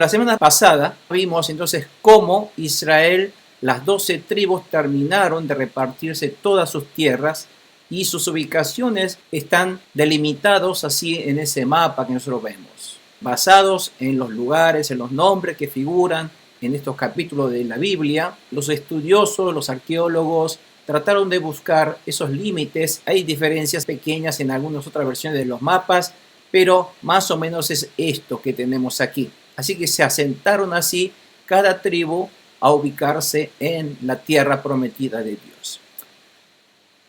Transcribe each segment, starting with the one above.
La semana pasada vimos entonces cómo Israel, las 12 tribus terminaron de repartirse todas sus tierras y sus ubicaciones están delimitados así en ese mapa que nosotros vemos, basados en los lugares, en los nombres que figuran en estos capítulos de la Biblia. Los estudiosos, los arqueólogos trataron de buscar esos límites. Hay diferencias pequeñas en algunas otras versiones de los mapas, pero más o menos es esto que tenemos aquí. Así que se asentaron así cada tribu a ubicarse en la tierra prometida de Dios.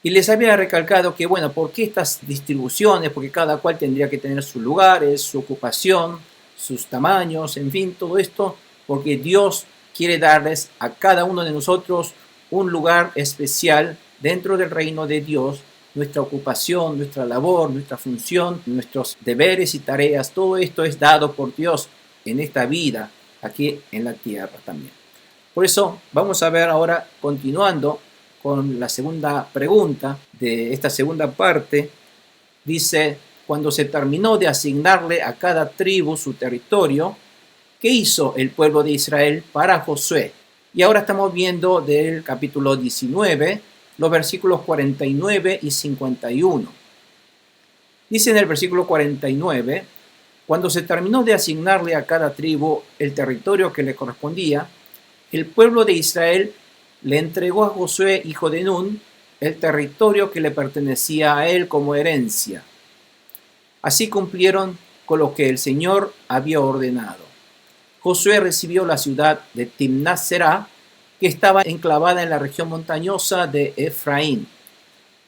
Y les había recalcado que, bueno, ¿por qué estas distribuciones? Porque cada cual tendría que tener sus lugares, su ocupación, sus tamaños, en fin, todo esto, porque Dios quiere darles a cada uno de nosotros un lugar especial dentro del reino de Dios. Nuestra ocupación, nuestra labor, nuestra función, nuestros deberes y tareas, todo esto es dado por Dios en esta vida, aquí en la tierra también. Por eso vamos a ver ahora, continuando con la segunda pregunta de esta segunda parte, dice: cuando se terminó de asignarle a cada tribu su territorio, ¿qué hizo el pueblo de Israel para Josué? Y ahora estamos viendo del capítulo 19, los versículos 49 y 51. Dice en el versículo 49, cuando se terminó de asignarle a cada tribu el territorio que le correspondía, el pueblo de Israel le entregó a Josué, hijo de Nun, el territorio que le pertenecía a él como herencia. Así cumplieron con lo que el Señor había ordenado. Josué recibió la ciudad de Timnat-Será, que estaba enclavada en la región montañosa de Efraín.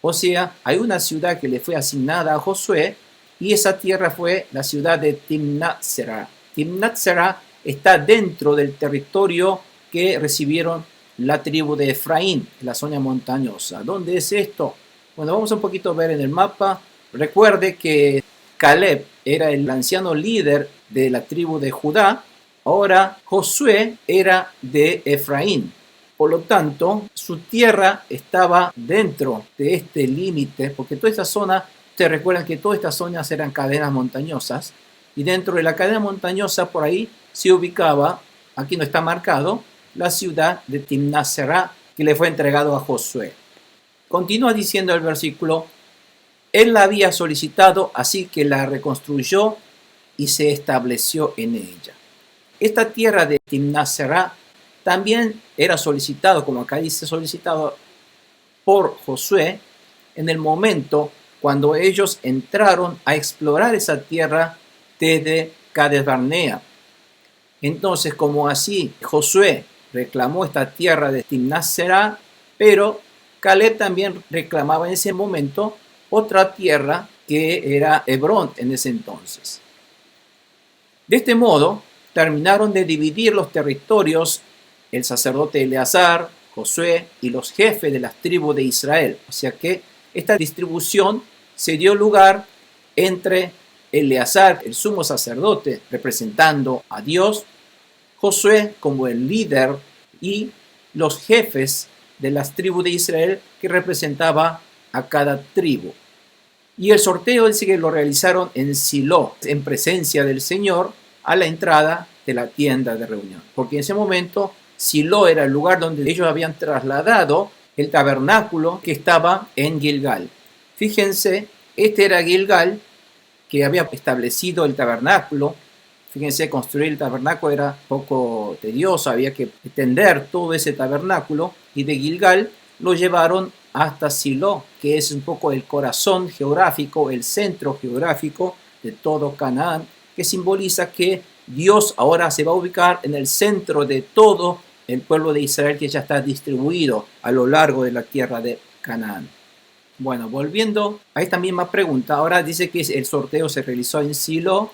O sea, hay una ciudad que le fue asignada a Josué, y esa tierra fue la ciudad de Timnat-Será. Timnat-Será está dentro del territorio que recibieron la tribu de Efraín, la zona montañosa. ¿Dónde es esto? Bueno, vamos un poquito a ver en el mapa. Recuerde que Caleb era el anciano líder de la tribu de Judá. Ahora Josué era de Efraín. Por lo tanto, su tierra estaba dentro de este límite, porque toda esta zona, ustedes recuerdan que todas estas zonas eran cadenas montañosas, y dentro de la cadena montañosa por ahí se ubicaba, aquí no está marcado, la ciudad de Timnat-Será, que le fue entregado a Josué. Continúa diciendo el versículo: él la había solicitado, así que la reconstruyó y se estableció en ella. Esta tierra de Timnat-Será también era solicitado, como acá dice, solicitado por Josué en el momento cuando ellos entraron a explorar esa tierra desde Cades Barnea. Entonces, como así Josué reclamó esta tierra de Timnat-Será, pero Caleb también reclamaba en ese momento otra tierra que era Hebrón en ese entonces. De este modo, terminaron de dividir los territorios el sacerdote Eleazar, Josué y los jefes de las tribus de Israel. O sea que esta distribución se dio lugar entre Eleazar, el sumo sacerdote, representando a Dios, Josué como el líder y los jefes de las tribus de Israel que representaba a cada tribu. Y el sorteo dice que lo realizaron en Silo, en presencia del Señor, a la entrada de la tienda de reunión. Porque en ese momento Silo era el lugar donde ellos habían trasladado el tabernáculo que estaba en Gilgal. Fíjense, este era Gilgal, que había establecido el tabernáculo. Fíjense, construir el tabernáculo era poco tedioso, había que tender todo ese tabernáculo, y de Gilgal lo llevaron hasta Silo, que es un poco el corazón geográfico, el centro geográfico de todo Canaán, que simboliza que Dios ahora se va a ubicar en el centro de todo el pueblo de Israel, que ya está distribuido a lo largo de la tierra de Canaán. Bueno, volviendo a esta misma pregunta, ahora dice que el sorteo se realizó en Silo.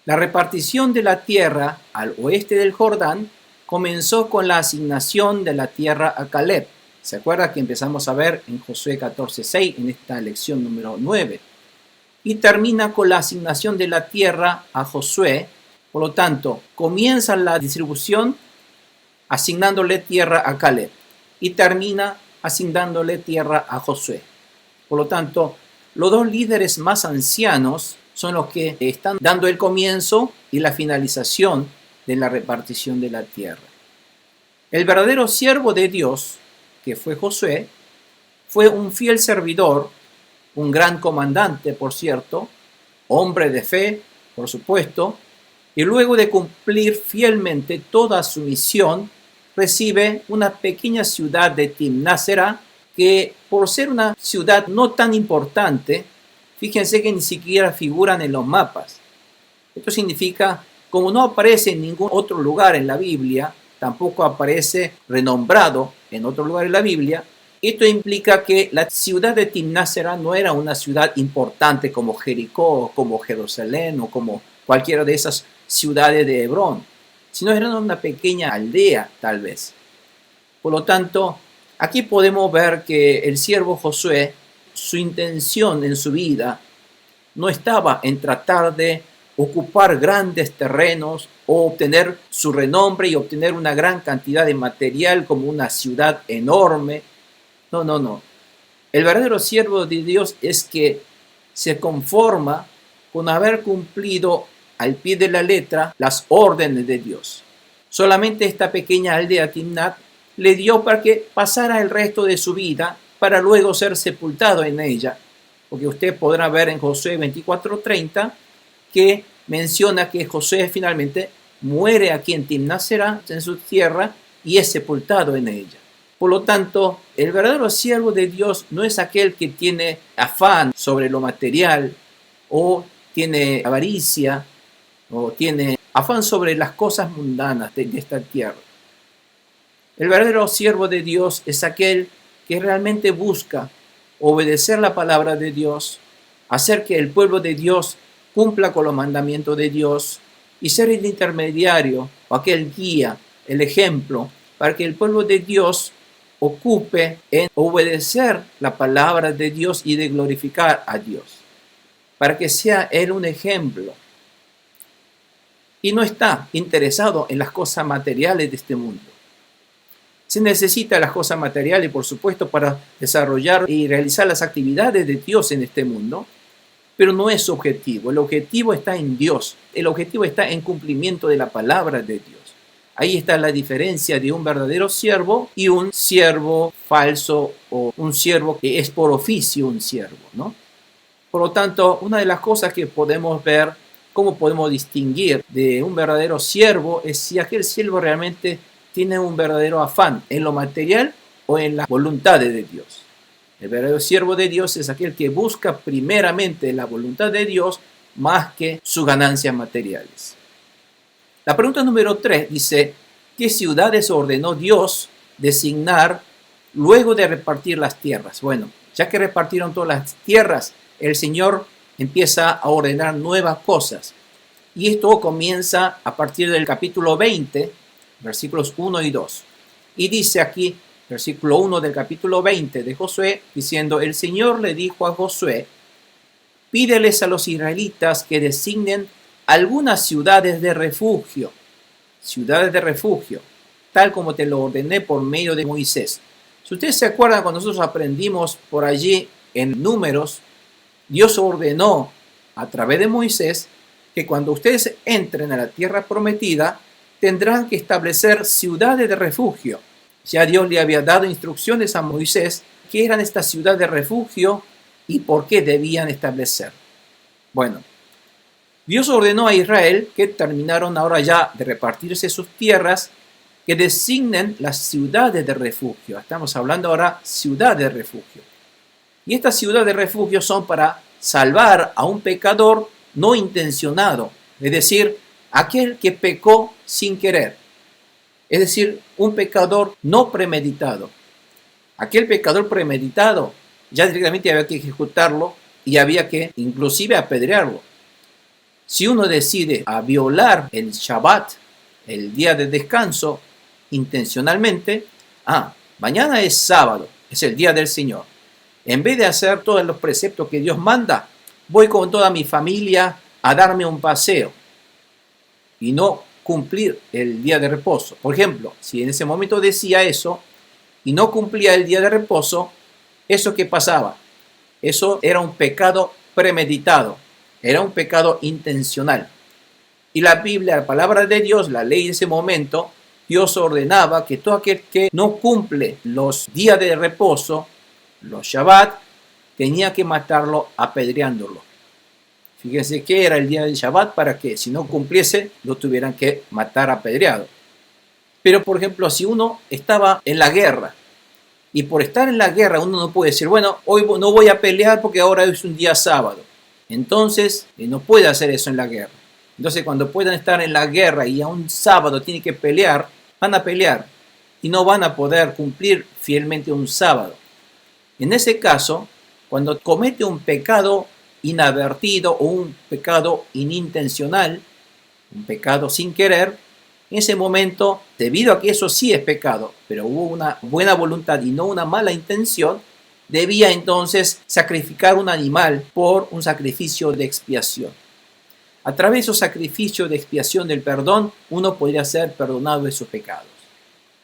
La repartición de la tierra al oeste del Jordán comenzó con la asignación de la tierra a Caleb. ¿Se acuerda que empezamos a ver en Josué 14:6 en esta lección número 9? Y termina con la asignación de la tierra a Josué. Por lo tanto, comienza la distribución asignándole tierra a Caleb y termina asignándole tierra a Josué. Por lo tanto, los dos líderes más ancianos son los que están dando el comienzo y la finalización de la repartición de la tierra. El verdadero siervo de Dios, que fue Josué, fue un fiel servidor, un gran comandante, por cierto, hombre de fe, por supuesto, y luego de cumplir fielmente toda su misión, recibe una pequeña ciudad de Timnásera, que por ser una ciudad no tan importante, fíjense que ni siquiera figuran en los mapas. Esto significa, como no aparece en ningún otro lugar en la Biblia, tampoco aparece renombrado en otro lugar en la Biblia, esto implica que la ciudad de Timnásera no era una ciudad importante como Jericó, como Jerusalén o como cualquiera de esas ciudades de Hebrón, sino era una pequeña aldea tal vez. Por lo tanto, aquí podemos ver que el siervo Josué, su intención en su vida no estaba en tratar de ocupar grandes terrenos o obtener su renombre y obtener una gran cantidad de material como una ciudad enorme. No. El verdadero siervo de Dios es que se conforma con haber cumplido al pie de la letra las órdenes de Dios. Solamente esta pequeña aldea Timnat le dio para que pasara el resto de su vida para luego ser sepultado en ella. Porque usted podrá ver en Josué 24:30 que menciona que Josué finalmente muere aquí en Timnásera, en su tierra, y es sepultado en ella. Por lo tanto, el verdadero siervo de Dios no es aquel que tiene afán sobre lo material o tiene avaricia o tiene afán sobre las cosas mundanas de esta tierra. El verdadero siervo de Dios es aquel que realmente busca obedecer la palabra de Dios, hacer que el pueblo de Dios cumpla con los mandamientos de Dios y ser el intermediario o aquel guía, el ejemplo, para que el pueblo de Dios ocupe en obedecer la palabra de Dios y de glorificar a Dios, para que sea Él un ejemplo. Y no está interesado en las cosas materiales de este mundo. Se necesita las cosas materiales, por supuesto, para desarrollar y realizar las actividades de Dios en este mundo, pero no es su objetivo. El objetivo está en Dios. El objetivo está en cumplimiento de la palabra de Dios. Ahí está la diferencia de un verdadero siervo y un siervo falso o un siervo que es por oficio un siervo, ¿no? Por lo tanto, una de las cosas que podemos ver, cómo podemos distinguir de un verdadero siervo, es si aquel siervo realmente tiene un verdadero afán en lo material o en las voluntades de Dios. El verdadero siervo de Dios es aquel que busca primeramente la voluntad de Dios más que sus ganancias materiales. La pregunta número 3 dice, ¿qué ciudades ordenó Dios designar luego de repartir las tierras? Bueno, ya que repartieron todas las tierras, el Señor empieza a ordenar nuevas cosas. Y esto comienza a partir del capítulo 20, versículos 1 y 2. Y dice aquí, versículo 1 del capítulo 20 de Josué, diciendo, el Señor le dijo a Josué, pídeles a los israelitas que designen algunas ciudades de refugio, tal como te lo ordené por medio de Moisés. Si ustedes se acuerdan, cuando nosotros aprendimos por allí en Números, Dios ordenó a través de Moisés que cuando ustedes entren a la tierra prometida, tendrán que establecer ciudades de refugio. Ya Dios le había dado instrucciones a Moisés qué eran estas ciudades de refugio y por qué debían establecer. Bueno, Dios ordenó a Israel, que terminaron ahora ya de repartirse sus tierras, que designen las ciudades de refugio. Estamos hablando ahora ciudades de refugio. Y estas ciudades de refugio son para salvar a un pecador no intencionado, es decir, aquel que pecó sin querer. Es decir, un pecador no premeditado. Aquel pecador premeditado ya directamente había que ejecutarlo y había que inclusive apedrearlo. Si uno decide a violar el Shabbat, el día de descanso, intencionalmente, mañana es sábado, es el día del Señor. En vez de hacer todos los preceptos que Dios manda, voy con toda mi familia a darme un paseo y no cumplir el día de reposo. Por ejemplo, si en ese momento decía eso y no cumplía el día de reposo, ¿eso qué pasaba? Eso era un pecado premeditado, era un pecado intencional. Y la Biblia, la palabra de Dios, la ley de ese momento, Dios ordenaba que todo aquel que no cumple los días de reposo, los Shabbat, tenía que matarlo apedreándolo. Fíjense que era el día del Shabbat para que si no cumpliese lo tuvieran que matar apedreado. Pero por ejemplo, si uno estaba en la guerra y por estar en la guerra uno no puede decir, bueno, hoy no voy a pelear porque ahora es un día sábado. Entonces no puede hacer eso en la guerra. Entonces cuando puedan estar en la guerra y a un sábado tienen que pelear, van a pelear y no van a poder cumplir fielmente un sábado. En ese caso, cuando comete un pecado inadvertido o un pecado inintencional, un pecado sin querer, en ese momento, debido a que eso sí es pecado, pero hubo una buena voluntad y no una mala intención, debía entonces sacrificar un animal por un sacrificio de expiación. A través de esos sacrificios de expiación del perdón, uno podría ser perdonado de sus pecados.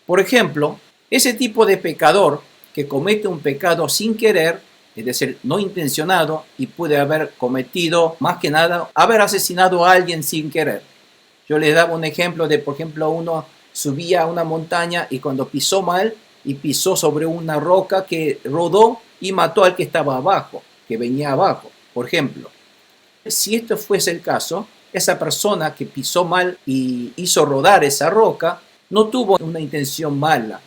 Por ejemplo, ese tipo de pecador que comete un pecado sin querer, es decir, no intencionado, y puede haber cometido, más que nada, haber asesinado a alguien sin querer. Yo les daba un ejemplo de, por ejemplo, uno subía a una montaña y cuando pisó mal y pisó sobre una roca que rodó y mató al que estaba abajo, que venía abajo, por ejemplo. Si esto fuese el caso, esa persona que pisó mal y hizo rodar esa roca no tuvo una intención mala.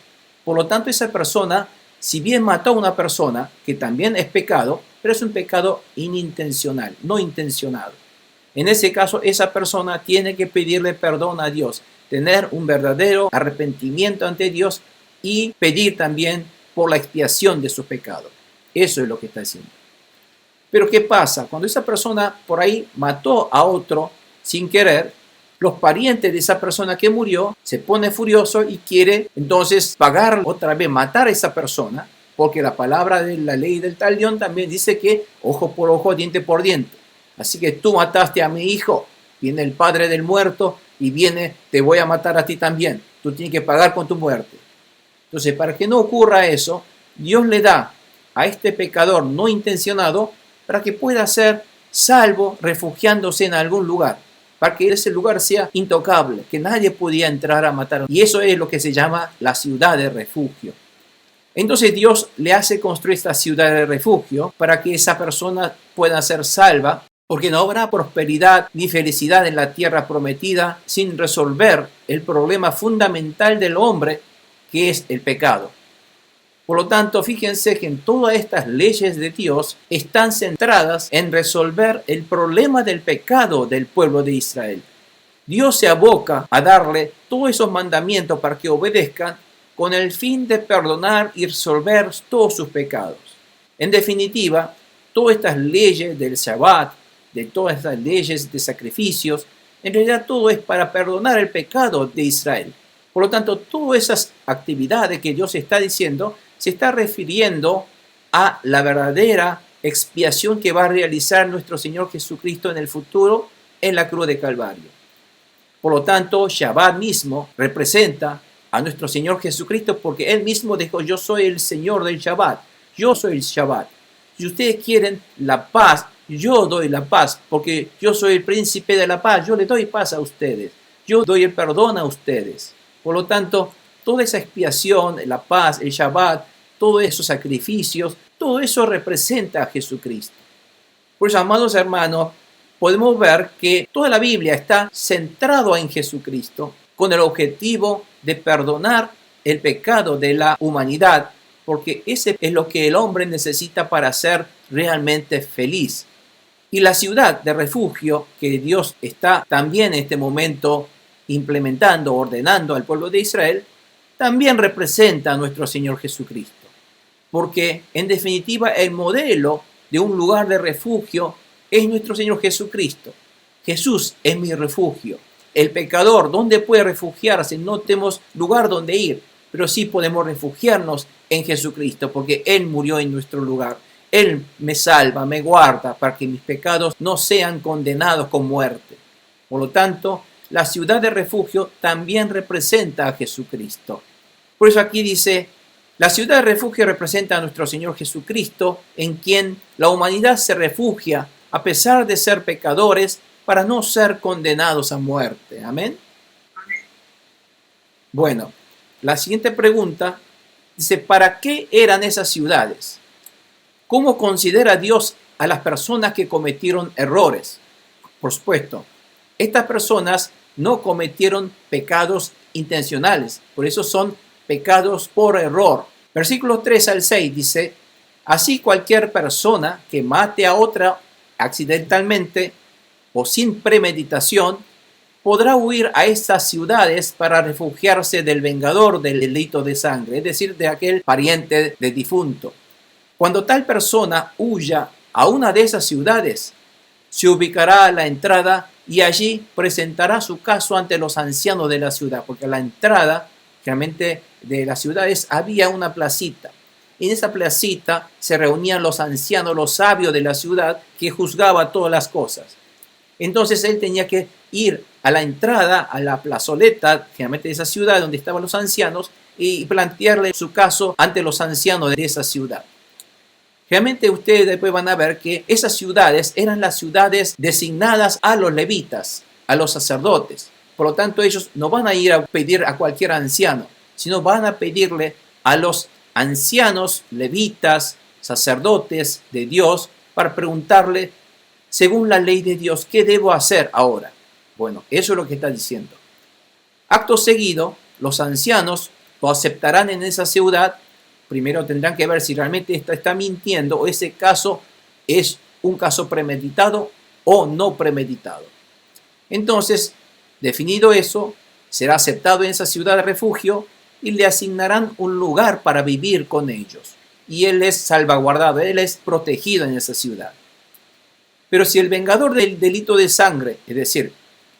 Por lo tanto, esa persona, si bien mató a una persona, que también es pecado, pero es un pecado inintencional, no intencionado. En ese caso, esa persona tiene que pedirle perdón a Dios, tener un verdadero arrepentimiento ante Dios y pedir también por la expiación de su pecado. Eso es lo que está haciendo. Pero ¿qué pasa? Cuando esa persona por ahí mató a otro sin querer, los parientes de esa persona que murió se pone furioso y quiere entonces pagar otra vez, matar a esa persona, porque la palabra de la ley del talión también dice que ojo por ojo, diente por diente. Así que tú mataste a mi hijo, viene el padre del muerto y viene, te voy a matar a ti también. Tú tienes que pagar con tu muerte. Entonces, para que no ocurra eso, Dios le da a este pecador no intencionado para que pueda ser salvo refugiándose en algún lugar, para que ese lugar sea intocable, que nadie podía entrar a matar. Y eso es lo que se llama la ciudad de refugio. Entonces Dios le hace construir esta ciudad de refugio para que esa persona pueda ser salva, porque no habrá prosperidad ni felicidad en la tierra prometida sin resolver el problema fundamental del hombre, que es el pecado. Por lo tanto, fíjense que en todas estas leyes de Dios están centradas en resolver el problema del pecado del pueblo de Israel. Dios se aboca a darle todos esos mandamientos para que obedezcan con el fin de perdonar y resolver todos sus pecados. En definitiva, todas estas leyes del Shabbat, de todas estas leyes de sacrificios, en realidad todo es para perdonar el pecado de Israel. Por lo tanto, todas esas actividades que Dios está diciendo se está refiriendo a la verdadera expiación que va a realizar nuestro Señor Jesucristo en el futuro en la cruz de Calvario. Por lo tanto, Shabbat mismo representa a nuestro Señor Jesucristo porque Él mismo dijo, yo soy el Señor del Shabbat, yo soy el Shabbat. Si ustedes quieren la paz, yo doy la paz, porque yo soy el príncipe de la paz, yo le doy paz a ustedes, yo doy el perdón a ustedes. Por lo tanto, toda esa expiación, la paz, el Shabbat, todos esos sacrificios, todo eso representa a Jesucristo. Por eso, amados hermanos, podemos ver que toda la Biblia está centrada en Jesucristo con el objetivo de perdonar el pecado de la humanidad, porque ese es lo que el hombre necesita para ser realmente feliz. Y la ciudad de refugio que Dios está también en este momento implementando, ordenando al pueblo de Israel, también representa a nuestro Señor Jesucristo. Porque en definitiva el modelo de un lugar de refugio es nuestro Señor Jesucristo. Jesús es mi refugio. El pecador, ¿dónde puede refugiarse? No tenemos lugar donde ir, pero sí podemos refugiarnos en Jesucristo, porque Él murió en nuestro lugar. Él me salva, me guarda, para que mis pecados no sean condenados con muerte. Por lo tanto, la ciudad de refugio también representa a Jesucristo. Por eso aquí dice, la ciudad de refugio representa a nuestro Señor Jesucristo, en quien la humanidad se refugia, a pesar de ser pecadores, para no ser condenados a muerte. Amén. Bueno, la siguiente pregunta dice, ¿para qué eran esas ciudades? ¿Cómo considera Dios a las personas que cometieron errores? Por supuesto, estas personas no cometieron pecados intencionales, por eso son pecados por error. Versículos 3 al 6 dice, así cualquier persona que mate a otra accidentalmente o sin premeditación podrá huir a estas ciudades para refugiarse del vengador del delito de sangre, es decir, de aquel pariente del difunto. Cuando tal persona huya a una de esas ciudades, se ubicará a la entrada y allí presentará su caso ante los ancianos de la ciudad, porque a la entrada realmente de las ciudades había una placita. En esa placita se reunían los ancianos, los sabios de la ciudad, que juzgaban todas las cosas. Entonces él tenía que ir a la entrada, a la plazoleta, generalmente de esa ciudad donde estaban los ancianos, y plantearle su caso ante los ancianos de esa ciudad. Realmente ustedes después van a ver que esas ciudades eran las ciudades designadas a los levitas, a los sacerdotes. Por lo tanto, ellos no van a ir a pedir a cualquier anciano, sino van a pedirle a los ancianos, levitas, sacerdotes de Dios, para preguntarle, según la ley de Dios, ¿qué debo hacer ahora? Bueno, eso es lo que está diciendo. Acto seguido, los ancianos lo aceptarán en esa ciudad. Primero tendrán que ver si realmente está mintiendo o ese caso es un caso premeditado o no premeditado. Entonces, definido eso, será aceptado en esa ciudad de refugio y le asignarán un lugar para vivir con ellos. Y él es salvaguardado, él es protegido en esa ciudad. Pero si el vengador del delito de sangre, es decir,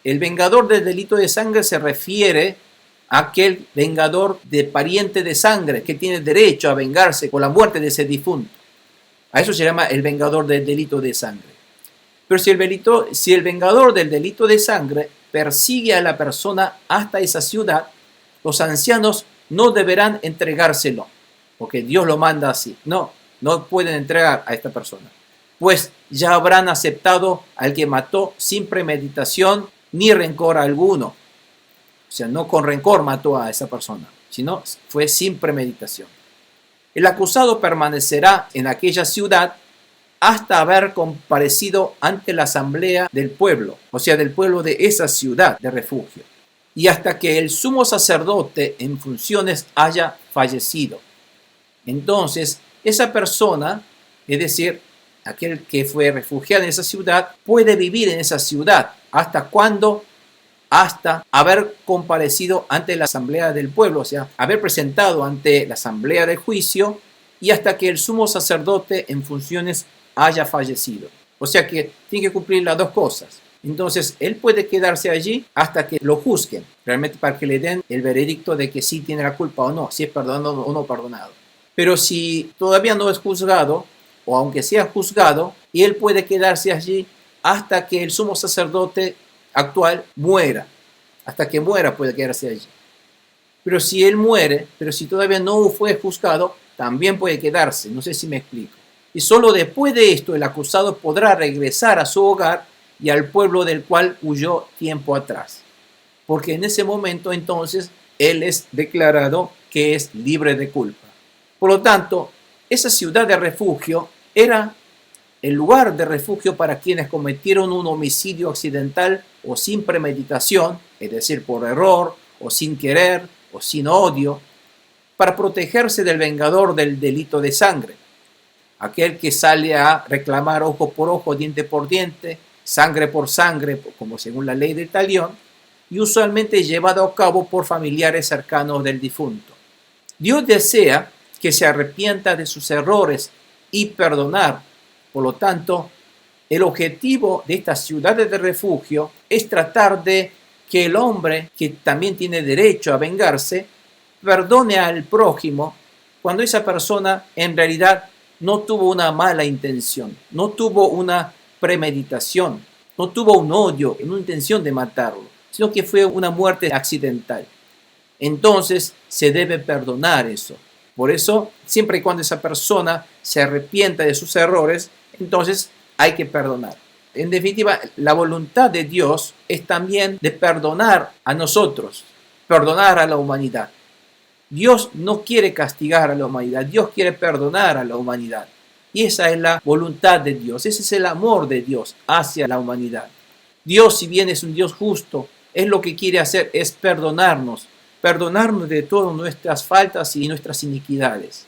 el vengador del delito de sangre se refiere a aquel vengador de pariente de sangre que tiene derecho a vengarse por la muerte de ese difunto. A eso se llama el vengador del delito de sangre. Pero si el vengador del delito de sangre persigue a la persona hasta esa ciudad, los ancianos no deberán entregárselo, porque Dios lo manda así. No pueden entregar a esta persona, pues ya habrán aceptado al que mató sin premeditación ni rencor alguno. O sea, no con rencor mató a esa persona, sino fue sin premeditación. El acusado permanecerá en aquella ciudad hasta haber comparecido ante la asamblea del pueblo, o sea, del pueblo de esa ciudad de refugio, y hasta que el sumo sacerdote en funciones haya fallecido. Entonces, esa persona, es decir, aquel que fue refugiado en esa ciudad, puede vivir en esa ciudad. ¿Hasta cuándo? Hasta haber comparecido ante la asamblea del pueblo, o sea, haber presentado ante la asamblea de juicio y hasta que el sumo sacerdote en funciones haya fallecido. O sea que tiene que cumplir las dos cosas. Entonces, él puede quedarse allí hasta que lo juzguen, realmente para que le den el veredicto de que sí tiene la culpa o no, si es perdonado o no perdonado. Pero si todavía no es juzgado, o aunque sea juzgado, y él puede quedarse allí hasta que el sumo sacerdote actual muera. Hasta que muera puede quedarse allí. Pero si él muere, pero si todavía no fue juzgado, también puede quedarse. No sé si me explico. Y solo después de esto el acusado podrá regresar a su hogar y al pueblo del cual huyó tiempo atrás. Porque en ese momento entonces él es declarado que es libre de culpa. Por lo tanto, esa ciudad de refugio era el lugar de refugio para quienes cometieron un homicidio accidental o sin premeditación, es decir, por error o sin querer o sin odio, para protegerse del vengador del delito de sangre, aquel que sale a reclamar ojo por ojo, diente por diente, sangre por sangre, como según la ley del talión, y usualmente llevado a cabo por familiares cercanos del difunto. Dios desea que se arrepienta de sus errores y perdonar. Por lo tanto, el objetivo de estas ciudades de refugio es tratar de que el hombre, que también tiene derecho a vengarse, perdone al prójimo cuando esa persona en realidad no tuvo una mala intención, no tuvo una premeditación, no tuvo un odio, una intención de matarlo, sino que fue una muerte accidental. Entonces se debe perdonar eso. Por eso, siempre y cuando esa persona se arrepienta de sus errores, entonces hay que perdonar. En definitiva, la voluntad de Dios es también de perdonar a nosotros, perdonar a la humanidad. Dios no quiere castigar a la humanidad, Dios quiere perdonar a la humanidad. Y esa es la voluntad de Dios, ese es el amor de Dios hacia la humanidad. Dios, si bien es un Dios justo, Él lo que quiere hacer es perdonarnos de todas nuestras faltas y nuestras iniquidades.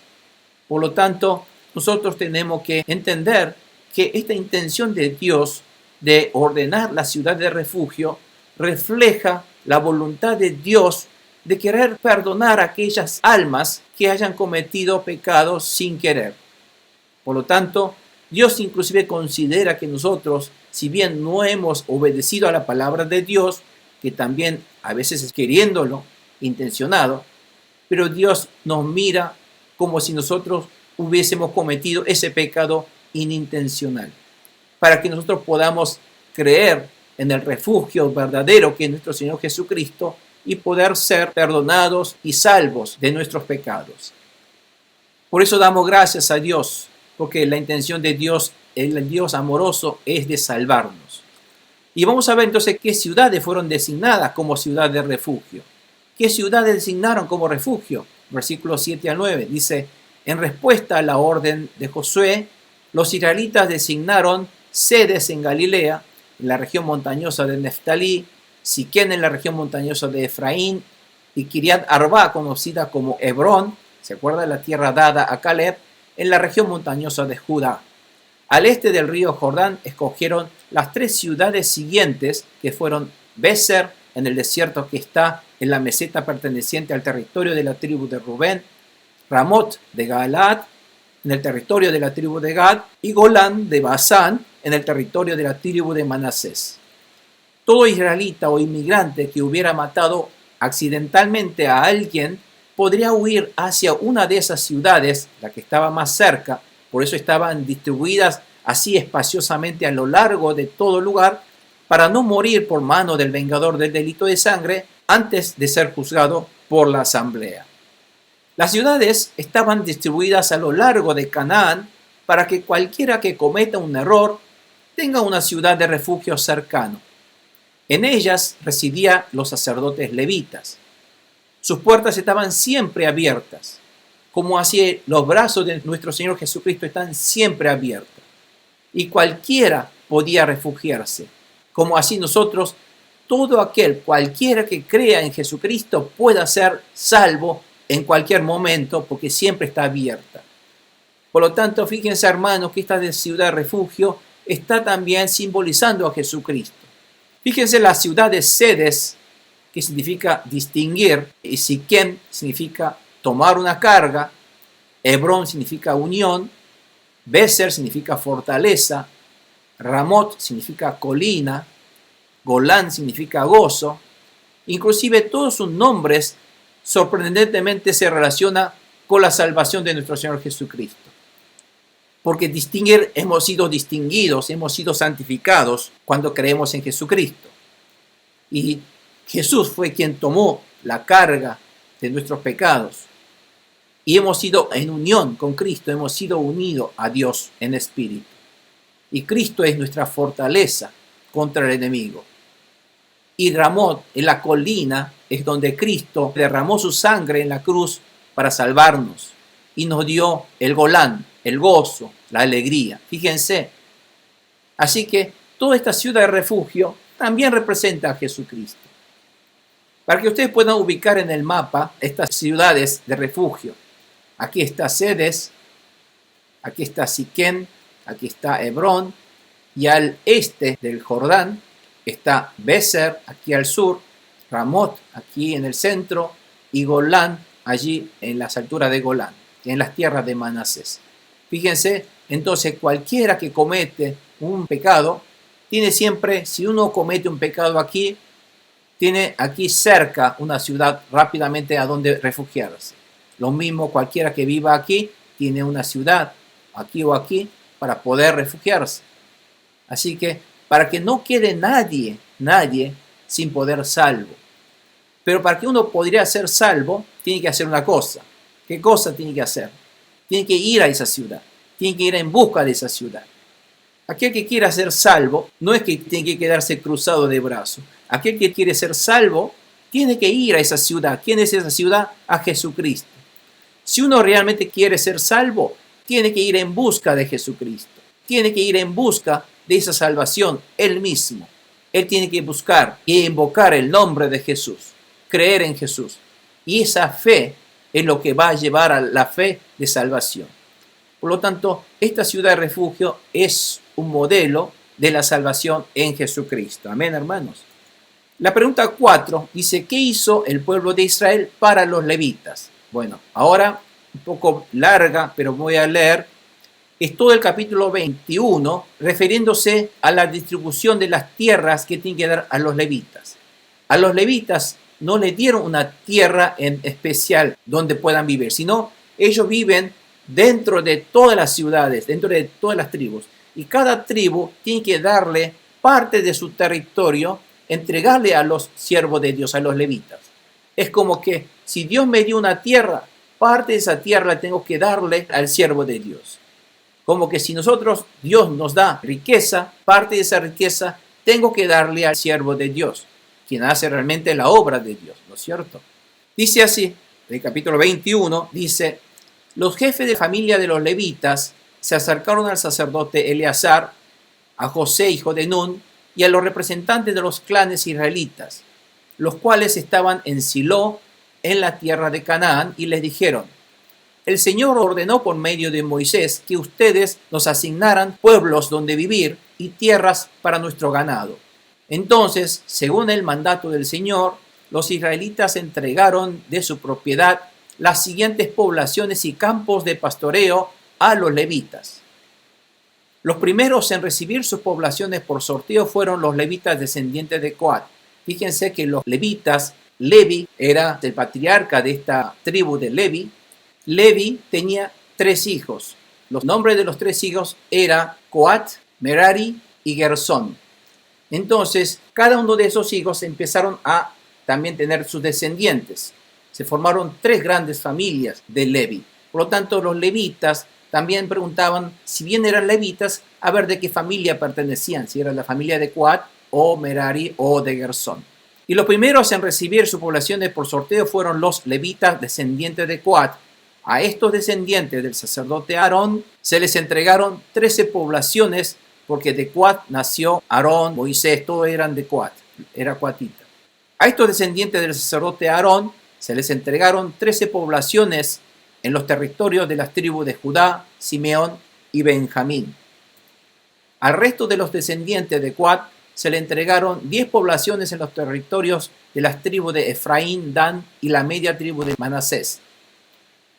Por lo tanto, nosotros tenemos que entender que esta intención de Dios de ordenar la ciudad de refugio refleja la voluntad de Dios de querer perdonar a aquellas almas que hayan cometido pecados sin querer. Por lo tanto, Dios inclusive considera que nosotros, si bien no hemos obedecido a la palabra de Dios, que también a veces es queriéndolo, intencionado, pero Dios nos mira como si nosotros hubiésemos cometido ese pecado inintencional, para que nosotros podamos creer en el refugio verdadero que es nuestro Señor Jesucristo y poder ser perdonados y salvos de nuestros pecados. Por eso damos gracias a Dios, porque la intención de Dios, el Dios amoroso, es de salvarnos. Y vamos a ver entonces qué ciudades fueron designadas como ciudad de refugio. ¿Qué ciudades designaron como refugio? Versículos 7 al 9 dice: en respuesta a la orden de Josué, los israelitas designaron sedes en Galilea, en la región montañosa de Neftalí, Siquén en la región montañosa de Efraín, y Kiriat Arba, conocida como Hebrón, ¿se acuerda? La tierra dada a Caleb, en la región montañosa de Judá. Al este del río Jordán escogieron las 3 ciudades siguientes, que fueron Beser, en el desierto que está en la meseta perteneciente al territorio de la tribu de Rubén, Ramot de Galaad, en el territorio de la tribu de Gad, y Golán de Basán, en el territorio de la tribu de Manasés. Todo israelita o inmigrante que hubiera matado accidentalmente a alguien podría huir hacia una de esas ciudades, la que estaba más cerca, por eso estaban distribuidas así espaciosamente a lo largo de todo lugar, para no morir por mano del vengador del delito de sangre antes de ser juzgado por la asamblea. Las ciudades estaban distribuidas a lo largo de Canaán para que cualquiera que cometa un error tenga una ciudad de refugio cercano. En ellas residían los sacerdotes levitas. Sus puertas estaban siempre abiertas, como así los brazos de nuestro Señor Jesucristo están siempre abiertos. Y cualquiera podía refugiarse, como así nosotros, cualquiera que crea en Jesucristo pueda ser salvo en cualquier momento, porque siempre está abierta. Por lo tanto, fíjense, hermanos, que esta ciudad de refugio está también simbolizando a Jesucristo. Fíjense las ciudades sedes, que significa distinguir, y Siquem significa tomar una carga, Hebrón significa unión, Beser significa fortaleza, Ramot significa colina, Golán significa gozo. Inclusive todos sus nombres sorprendentemente se relacionan con la salvación de nuestro Señor Jesucristo. Porque distinguir, hemos sido distinguidos, hemos sido santificados cuando creemos en Jesucristo. Y Jesús fue quien tomó la carga de nuestros pecados. Y hemos sido en unión con Cristo, hemos sido unidos a Dios en espíritu. Y Cristo es nuestra fortaleza contra el enemigo. Y Ramot, en la colina, es donde Cristo derramó su sangre en la cruz para salvarnos. Y nos dio el Golán, el gozo, la alegría. Fíjense. Así que toda esta ciudad de refugio también representa a Jesucristo. Para que ustedes puedan ubicar en el mapa estas ciudades de refugio. Aquí está Sedes, aquí está Siquén, aquí está Hebrón, y al este del Jordán está Beser, aquí al sur, Ramot, aquí en el centro, y Golán, allí en las alturas de Golán, en las tierras de Manasés. Fíjense, entonces cualquiera que comete un pecado, tiene siempre, si uno comete un pecado aquí, tiene aquí cerca una ciudad rápidamente a donde refugiarse. Lo mismo cualquiera que viva aquí, tiene una ciudad aquí o aquí para poder refugiarse. Así que para que no quede nadie sin poder salvo. Pero para que uno podría ser salvo, tiene que hacer una cosa. ¿Qué cosa tiene que hacer? Tiene que ir a esa ciudad. Tiene que ir en busca de esa ciudad. Aquel que quiera ser salvo no es que tiene que quedarse cruzado de brazos. Aquel que quiere ser salvo tiene que ir a esa ciudad. ¿Quién es esa ciudad? A Jesucristo. Si uno realmente quiere ser salvo, tiene que ir en busca de Jesucristo. Tiene que ir en busca de esa salvación él mismo. Él tiene que buscar y invocar el nombre de Jesús, creer en Jesús. Y esa fe es lo que va a llevar a la fe de salvación. Por lo tanto, esta ciudad de refugio es un modelo de la salvación en Jesucristo. Amén, hermanos. La pregunta 4 dice, ¿qué hizo el pueblo de Israel para los levitas? Bueno, ahora un poco larga, pero voy a leer. Es todo el capítulo 21 refiriéndose a la distribución de las tierras que tienen que dar a los levitas. A los levitas no les dieron una tierra en especial donde puedan vivir, sino ellos viven dentro de todas las ciudades, dentro de todas las tribus. Y cada tribu tiene que darle parte de su territorio, entregarle a los siervos de Dios, a los levitas. Es como que si Dios me dio una tierra, parte de esa tierra la tengo que darle al siervo de Dios. Como que si Dios nos da riqueza, parte de esa riqueza tengo que darle al siervo de Dios, quien hace realmente la obra de Dios, ¿no es cierto? Dice así, el capítulo 21, dice, los jefes de familia de los levitas se acercaron al sacerdote Eleazar, a José, hijo de Nun, y a los representantes de los clanes israelitas, los cuales estaban en Silo, en la tierra de Canaán, y les dijeron, el Señor ordenó por medio de Moisés que ustedes nos asignaran pueblos donde vivir y tierras para nuestro ganado. Entonces, según el mandato del Señor, los israelitas entregaron de su propiedad las siguientes poblaciones y campos de pastoreo a los levitas. Los primeros en recibir sus poblaciones por sorteo fueron los levitas descendientes de Coat. Fíjense que los levitas, Levi era el patriarca de esta tribu de Levi. Levi tenía 3 hijos. Los nombres de los 3 hijos eran Coat, Merari y Gersón. Entonces, cada uno de esos hijos empezaron a también tener sus descendientes. Se formaron 3 grandes familias de Levi. Por lo tanto, los levitas también preguntaban, si bien eran levitas, a ver de qué familia pertenecían, si era la familia de Coat o Merari o de Gersón. Y los primeros en recibir sus poblaciones por sorteo fueron los levitas descendientes de Coat. A estos descendientes del sacerdote Aarón se les entregaron 13 poblaciones porque de Coat nació Aarón, Moisés, todos eran de Coat, era coatita. A estos descendientes del sacerdote Aarón se les entregaron 13 poblaciones en los territorios de las tribus de Judá, Simeón y Benjamín. Al resto de los descendientes de Coat se le entregaron 10 poblaciones en los territorios de las tribus de Efraín, Dan y la media tribu de Manasés.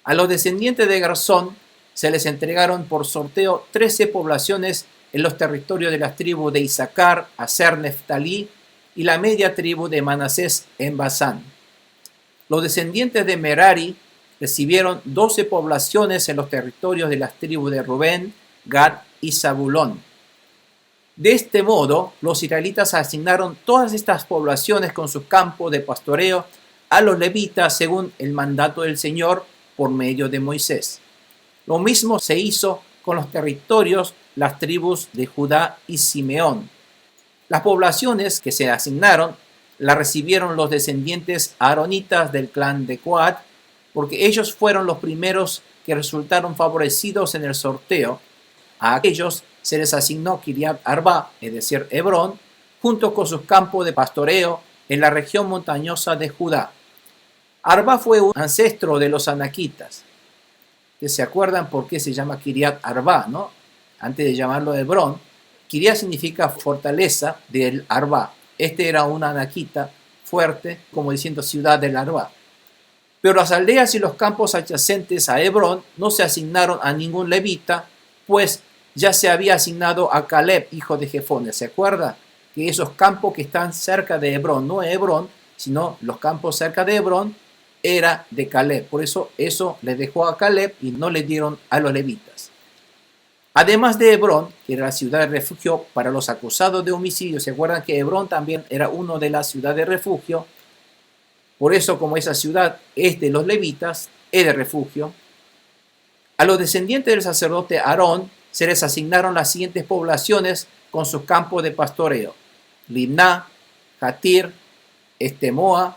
A los descendientes de Gersón se les entregaron por sorteo 13 poblaciones en los territorios de las tribus de Isaacar, Aser, Neftalí y la media tribu de Manasés en Basán. Los descendientes de Merari recibieron 12 poblaciones en los territorios de las tribus de Rubén, Gad y Zabulón. De este modo, los israelitas asignaron todas estas poblaciones con sus campos de pastoreo a los levitas según el mandato del Señor por medio de Moisés. Lo mismo se hizo con los territorios, las tribus de Judá y Simeón. Las poblaciones que se asignaron las recibieron los descendientes aaronitas del clan de Coat, porque ellos fueron los primeros que resultaron favorecidos en el sorteo. A aquellos se les asignó Kiriat Arba, es decir, Hebrón, junto con sus campos de pastoreo en la región montañosa de Judá. Arba fue un ancestro de los anaquitas, que se acuerdan por qué se llama Kiriat Arba, ¿no? Antes de llamarlo Hebrón, Kiriat significa fortaleza del Arba. Este era un anaquita fuerte, como diciendo ciudad del Arba. Pero las aldeas y los campos adyacentes a Hebrón no se asignaron a ningún levita, pues ya se había asignado a Caleb, hijo de Jefone. ¿Se acuerda? Que esos campos que están cerca de Hebrón, no Hebrón, sino los campos cerca de Hebrón, era de Caleb. Por eso le dejó a Caleb y no le dieron a los levitas. Además de Hebrón, que era la ciudad de refugio para los acusados de homicidio, ¿se acuerdan que Hebrón también era una de las ciudades de refugio? Por eso, como esa ciudad es de los levitas, es de refugio. A los descendientes del sacerdote Aarón se les asignaron las siguientes poblaciones con sus campos de pastoreo: Limná, Jatir, Estemoa,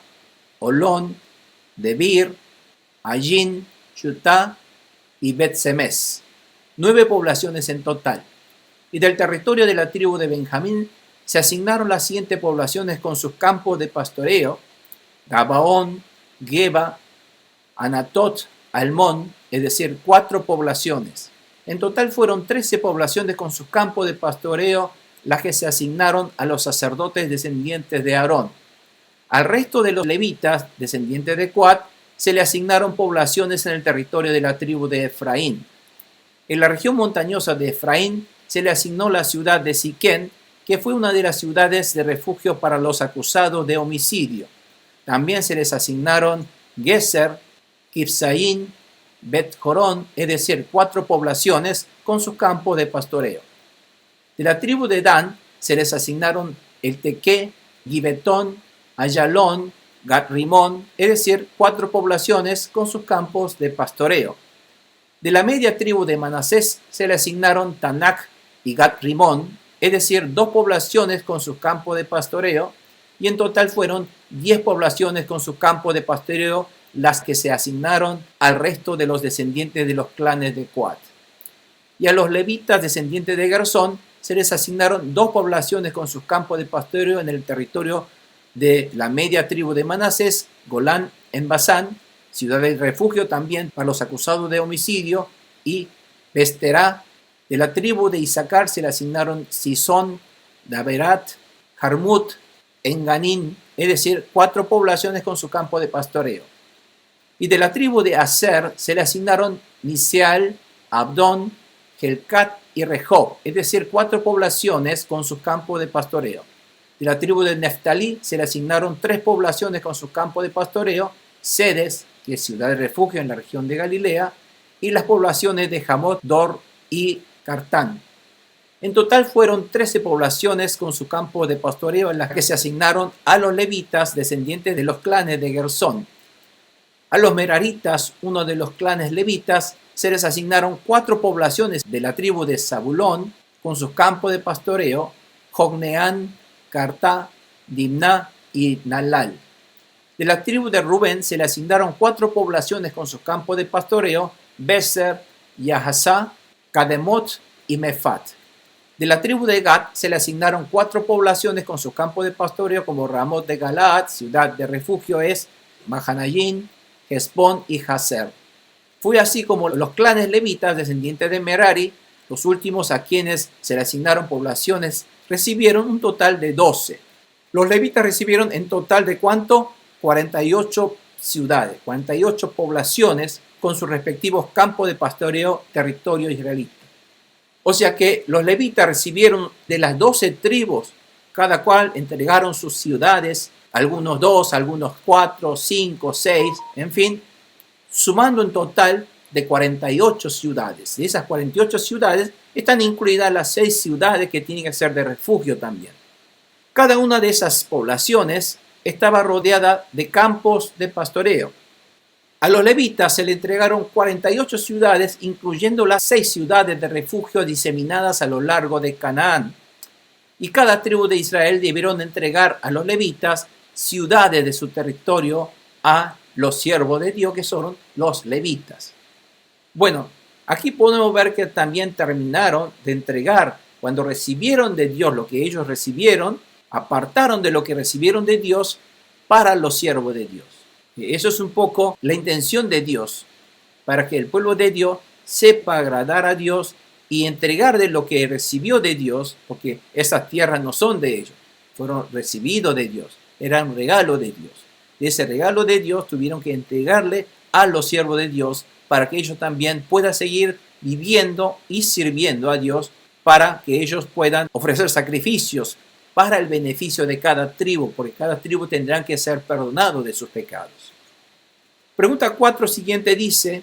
Olón, Debir, Ayin, Shutá y Bet-Semes. 9 poblaciones en total. Y del territorio de la tribu de Benjamín se asignaron las siguientes poblaciones con sus campos de pastoreo: Gabaón, Geba, Anatot, Almón, es decir, 4 poblaciones. En total fueron 13 poblaciones con sus campos de pastoreo las que se asignaron a los sacerdotes descendientes de Aarón. Al resto de los levitas, descendientes de Coat, se le asignaron poblaciones en el territorio de la tribu de Efraín. En la región montañosa de Efraín se le asignó la ciudad de Siquén, que fue una de las ciudades de refugio para los acusados de homicidio. También se les asignaron Geser, Kibsaín, Bet-Jorón, es decir, 4 poblaciones con sus campos de pastoreo. De la tribu de Dan se les asignaron el Tequé, Gibetón, Ayalón, Gat-Rimón, es decir, 4 poblaciones con sus campos de pastoreo. De la media tribu de Manasés se le asignaron Tanac y Gat-Rimón, es decir, 2 poblaciones con sus campos de pastoreo, y en total fueron 10 poblaciones con sus campos de pastoreo las que se asignaron al resto de los descendientes de los clanes de Coat. Y a los levitas descendientes de Gersón se les asignaron 2 poblaciones con sus campos de pastoreo en el territorio de la media tribu de Manasés, Golán en Basán, ciudad de refugio también para los acusados de homicidio, y Besterá. De la tribu de Isaacar se le asignaron Sison, Daberat, Jarmut, Enganín, es decir, 4 poblaciones con su campo de pastoreo. Y de la tribu de Aser se le asignaron Miseal, Abdón, Helcat y Rehob, es decir, 4 poblaciones con su campo de pastoreo. De la tribu de Neftalí se le asignaron 3 poblaciones con su campo de pastoreo: Sedes, que es ciudad de refugio en la región de Galilea, y las poblaciones de Jamot, Dor y Cartán. En total fueron 13 poblaciones con su campo de pastoreo en las que se asignaron a los levitas descendientes de los clanes de Gersón. A los meraritas, uno de los clanes levitas, se les asignaron 4 poblaciones de la tribu de Zabulón con sus campos de pastoreo: Jogneán, Cartá, Dimná y Nalal. De la tribu de Rubén se le asignaron 4 poblaciones con sus campos de pastoreo: Beser, Yahasá, Kademot y Mefat. De la tribu de Gad se le asignaron 4 poblaciones con sus campos de pastoreo, como Ramot de Galaad, ciudad de refugio es Mahanayín, Hezbón y Hazer. Fue así como los clanes levitas descendientes de Merari, los últimos a quienes se le asignaron poblaciones, recibieron un total de 12. Los levitas recibieron en total de ¿cuánto? 48 ciudades, 48 poblaciones con sus respectivos campos de pastoreo, territorio israelita. O sea que los levitas recibieron de las 12 tribus, cada cual entregaron sus ciudades, algunos 2, algunos 4, 5, 6, en fin, sumando en total de 48 ciudades. De esas 48 ciudades están incluidas las 6 ciudades que tienen que ser de refugio también. Cada una de esas poblaciones estaba rodeada de campos de pastoreo. A los levitas se le entregaron 48 ciudades, incluyendo las 6 ciudades de refugio diseminadas a lo largo de Canaán. Y cada tribu de Israel debieron entregar a los levitas ciudades de su territorio a los siervos de Dios, que son los levitas. Bueno, aquí podemos ver que también terminaron de entregar, cuando recibieron de Dios lo que ellos recibieron, apartaron de lo que recibieron de Dios para los siervos de Dios. Eso es un poco la intención de Dios, para que el pueblo de Dios sepa agradar a Dios y entregar de lo que recibió de Dios, porque esas tierras no son de ellos, fueron recibidos de Dios, eran un regalo de Dios. De ese regalo de Dios tuvieron que entregarle a los siervos de Dios para que ellos también puedan seguir viviendo y sirviendo a Dios, para que ellos puedan ofrecer sacrificios para el beneficio de cada tribu, porque cada tribu tendrán que ser perdonados de sus pecados. Pregunta 4 siguiente dice: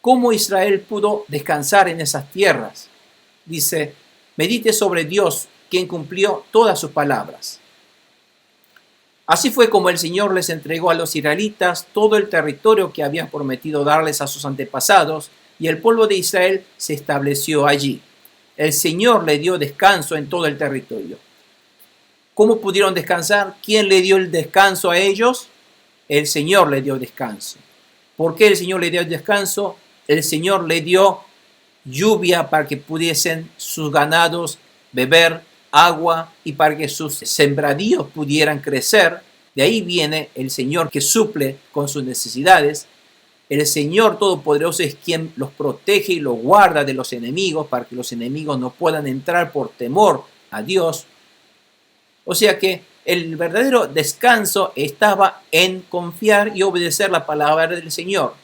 ¿cómo Israel pudo descansar en esas tierras? Dice: medite sobre Dios, quien cumplió todas sus palabras. Así fue como el Señor les entregó a los israelitas todo el territorio que había prometido darles a sus antepasados, y el pueblo de Israel se estableció allí. El Señor le dio descanso en todo el territorio. ¿Cómo pudieron descansar? ¿Quién le dio el descanso a ellos? El Señor le dio descanso. ¿Por qué el Señor le dio descanso? El Señor le dio lluvia para que pudiesen sus ganados beber agua y para que sus sembradíos pudieran crecer. De ahí viene el Señor que suple con sus necesidades. El Señor Todopoderoso es quien los protege y los guarda de los enemigos para que los enemigos no puedan entrar por temor a Dios. O sea que el verdadero descanso estaba en confiar y obedecer la palabra del Señor.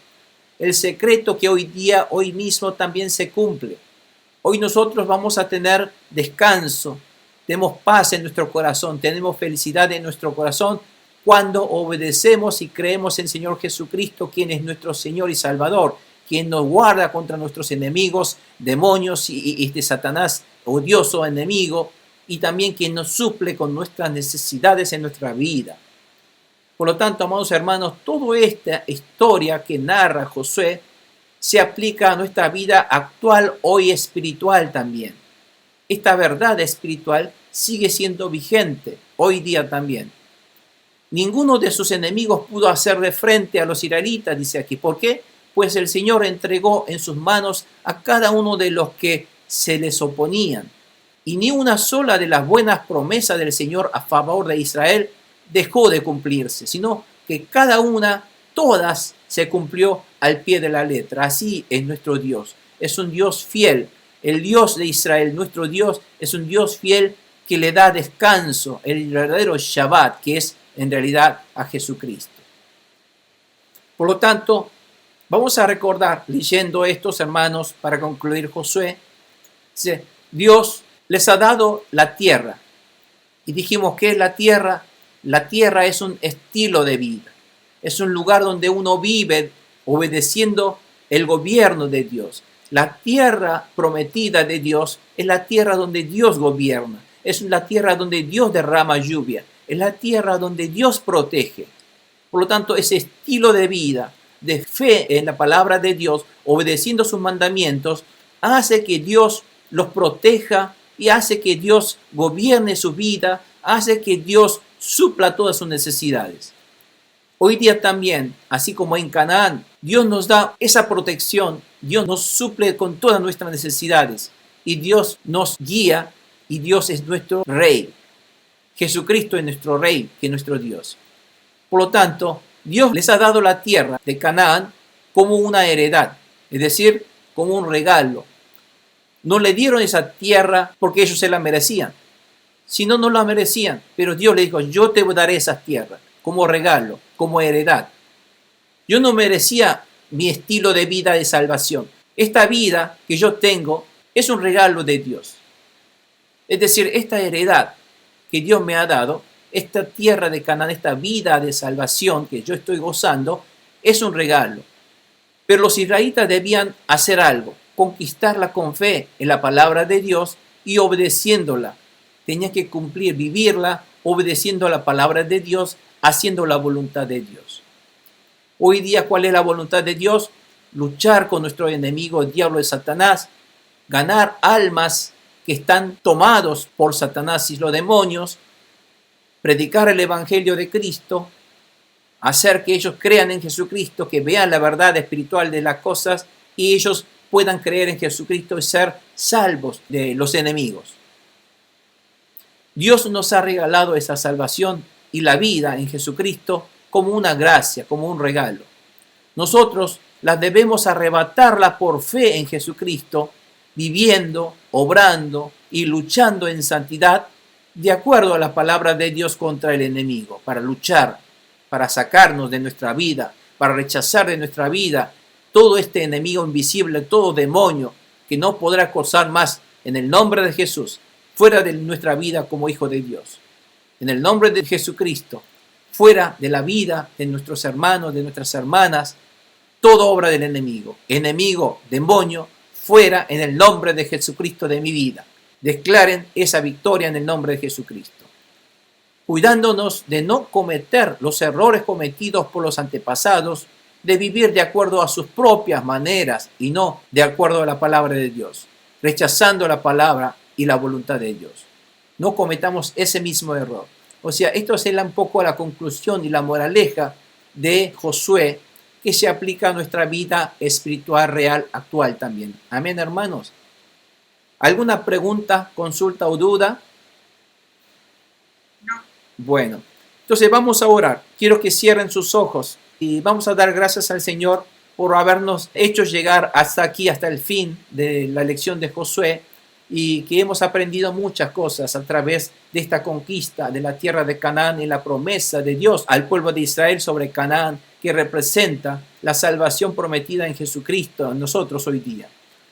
El secreto que hoy mismo también se cumple. Hoy nosotros vamos a tener descanso, tenemos paz en nuestro corazón, tenemos felicidad en nuestro corazón cuando obedecemos y creemos en el Señor Jesucristo, quien es nuestro Señor y Salvador, quien nos guarda contra nuestros enemigos, demonios y de Satanás, odioso enemigo, y también quien nos suple con nuestras necesidades en nuestra vida. Por lo tanto, amados hermanos, toda esta historia que narra Josué se aplica a nuestra vida actual, hoy espiritual también. Esta verdad espiritual sigue siendo vigente hoy día también. Ninguno de sus enemigos pudo hacerle frente a los israelitas, dice aquí. ¿Por qué? Pues el Señor entregó en sus manos a cada uno de los que se les oponían. Y ni una sola de las buenas promesas del Señor a favor de Israel dejó de cumplirse, sino que cada una, todas, se cumplió al pie de la letra. Así es nuestro Dios. Es un Dios fiel. El Dios de Israel, nuestro Dios, es un Dios fiel que le da descanso, el verdadero Shabbat, que es en realidad a Jesucristo. Por lo tanto, vamos a recordar, leyendo estos hermanos, para concluir Josué, Dios les ha dado la tierra. Y dijimos, ¿qué es la tierra? La tierra es un estilo de vida. Es un lugar donde uno vive obedeciendo el gobierno de Dios. La tierra prometida de Dios es la tierra donde Dios gobierna. Es la tierra donde Dios derrama lluvia. Es la tierra donde Dios protege. Por lo tanto, ese estilo de vida, de fe en la palabra de Dios, obedeciendo sus mandamientos, hace que Dios los proteja y hace que Dios gobierne su vida, hace que Dios supla todas sus necesidades. Hoy día también, así como en Canaán, Dios nos da esa protección, Dios nos suple con todas nuestras necesidades y Dios nos guía y Dios es nuestro Rey. Jesucristo es nuestro Rey, que es nuestro Dios. Por lo tanto, Dios les ha dado la tierra de Canaán como una heredad, es decir, como un regalo. No le dieron esa tierra porque ellos se la merecían. Si no, no la merecían. Pero Dios le dijo, yo te daré esa tierra como regalo, como heredad. Yo no merecía mi estilo de vida de salvación. Esta vida que yo tengo es un regalo de Dios. Es decir, esta heredad que Dios me ha dado, esta tierra de Canaán, esta vida de salvación que yo estoy gozando, es un regalo. Pero los israelitas debían hacer algo, conquistarla con fe en la palabra de Dios y obedeciéndola. Tenían que cumplir, vivirla, obedeciendo a la palabra de Dios, haciendo la voluntad de Dios. Hoy día, ¿cuál es la voluntad de Dios? Luchar con nuestro enemigo, el diablo de Satanás, ganar almas que están tomados por Satanás y los demonios, predicar el evangelio de Cristo, hacer que ellos crean en Jesucristo, que vean la verdad espiritual de las cosas y ellos puedan creer en Jesucristo y ser salvos de los enemigos. Dios nos ha regalado esa salvación y la vida en Jesucristo como una gracia, como un regalo. Nosotros la debemos arrebatarla por fe en Jesucristo, viviendo, obrando y luchando en santidad de acuerdo a la palabra de Dios contra el enemigo, para luchar, para sacarnos de nuestra vida, para rechazar de nuestra vida todo este enemigo invisible, todo demonio que no podrá acosar más en el nombre de Jesús, fuera de nuestra vida como hijo de Dios. En el nombre de Jesucristo, fuera de la vida de nuestros hermanos, de nuestras hermanas, toda obra del enemigo, demonio, fuera en el nombre de Jesucristo de mi vida. Declaren esa victoria en el nombre de Jesucristo. Cuidándonos de no cometer los errores cometidos por los antepasados, de vivir de acuerdo a sus propias maneras y no de acuerdo a la palabra de Dios, rechazando la palabra y la voluntad de Dios. No cometamos ese mismo error. O sea, esto es un poco la conclusión y la moraleja de Josué que se aplica a nuestra vida espiritual real actual también. Amén, hermanos. ¿Alguna pregunta, consulta o duda? No. Bueno, entonces vamos a orar. Quiero que cierren sus ojos y vamos a dar gracias al Señor por habernos hecho llegar hasta aquí, hasta el fin de la lección de Josué, y que hemos aprendido muchas cosas a través de esta conquista de la tierra de Canaán y la promesa de Dios al pueblo de Israel sobre Canaán, que representa la salvación prometida en Jesucristo en nosotros hoy día.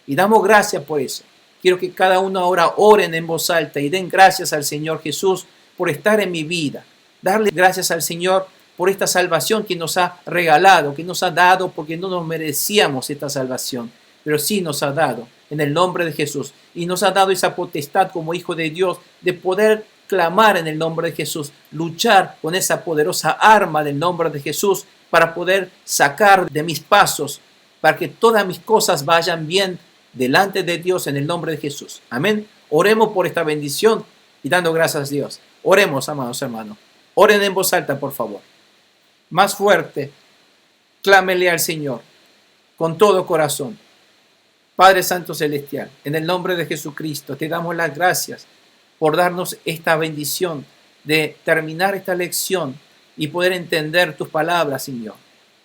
Y damos gracias por eso. Quiero que cada uno ahora oren en voz alta y den gracias al Señor Jesús por estar en mi vida. Darle gracias al Señor por esta salvación que nos ha regalado, que nos ha dado, porque no nos merecíamos esta salvación, pero sí nos ha dado en el nombre de Jesús. Y nos ha dado esa potestad como hijo de Dios de poder clamar en el nombre de Jesús, luchar con esa poderosa arma del nombre de Jesús para poder sacar de mis pasos, para que todas mis cosas vayan bien delante de Dios en el nombre de Jesús. Amén. Oremos por esta bendición y dando gracias a Dios. Oremos, amados hermanos. Oren en voz alta, por favor. Más fuerte, clámele al Señor con todo corazón. Padre Santo Celestial, en el nombre de Jesucristo, te damos las gracias por darnos esta bendición de terminar esta lección y poder entender tus palabras, Señor.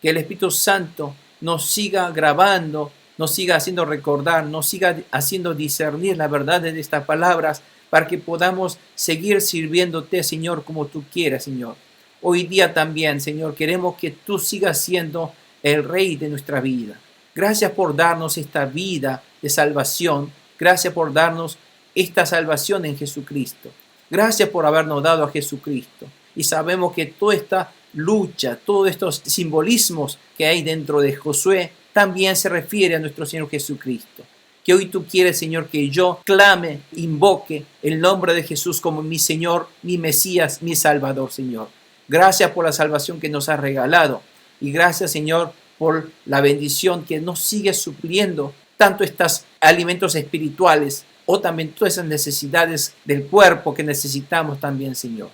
Que el Espíritu Santo nos siga grabando, nos siga haciendo recordar, nos siga haciendo discernir la verdad de estas palabras para que podamos seguir sirviéndote, Señor, como tú quieras, Señor. Hoy día también, Señor, queremos que tú sigas siendo el Rey de nuestra vida. Gracias por darnos esta vida de salvación. Gracias por darnos esta salvación en Jesucristo. Gracias por habernos dado a Jesucristo. Y sabemos que toda esta lucha, todos estos simbolismos que hay dentro de Josué, también se refiere a nuestro Señor Jesucristo. Que hoy tú quieres, Señor, que yo clame, invoque el nombre de Jesús como mi Señor, mi Mesías, mi Salvador, Señor. Gracias por la salvación que nos has regalado. Y gracias, Señor, por la bendición que nos sigue supliendo tanto estos alimentos espirituales o también todas esas necesidades del cuerpo que necesitamos también, Señor.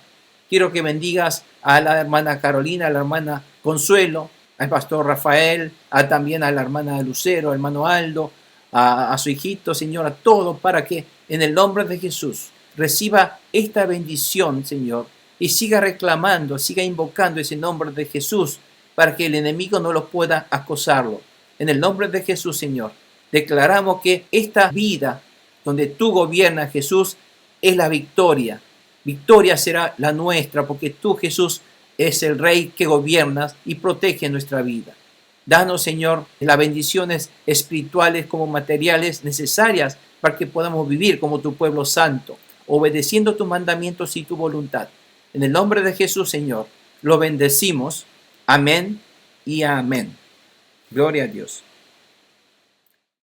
Quiero que bendigas a la hermana Carolina, a la hermana Consuelo, al pastor Rafael, también a la hermana Lucero, al hermano Aldo, a su hijito, Señor, a todos, para que en el nombre de Jesús reciba esta bendición, Señor, y siga reclamando, siga invocando ese nombre de Jesús para que el enemigo no lo pueda acosarlo. En el nombre de Jesús, Señor, declaramos que esta vida donde tú gobiernas, Jesús, es la victoria. Victoria será la nuestra porque tú, Jesús, es el Rey que gobiernas y protege nuestra vida. Danos, Señor, las bendiciones espirituales como materiales necesarias para que podamos vivir como tu pueblo santo, obedeciendo tus mandamientos y tu voluntad. En el nombre de Jesús, Señor, lo bendecimos. Amén y amén. Gloria a Dios.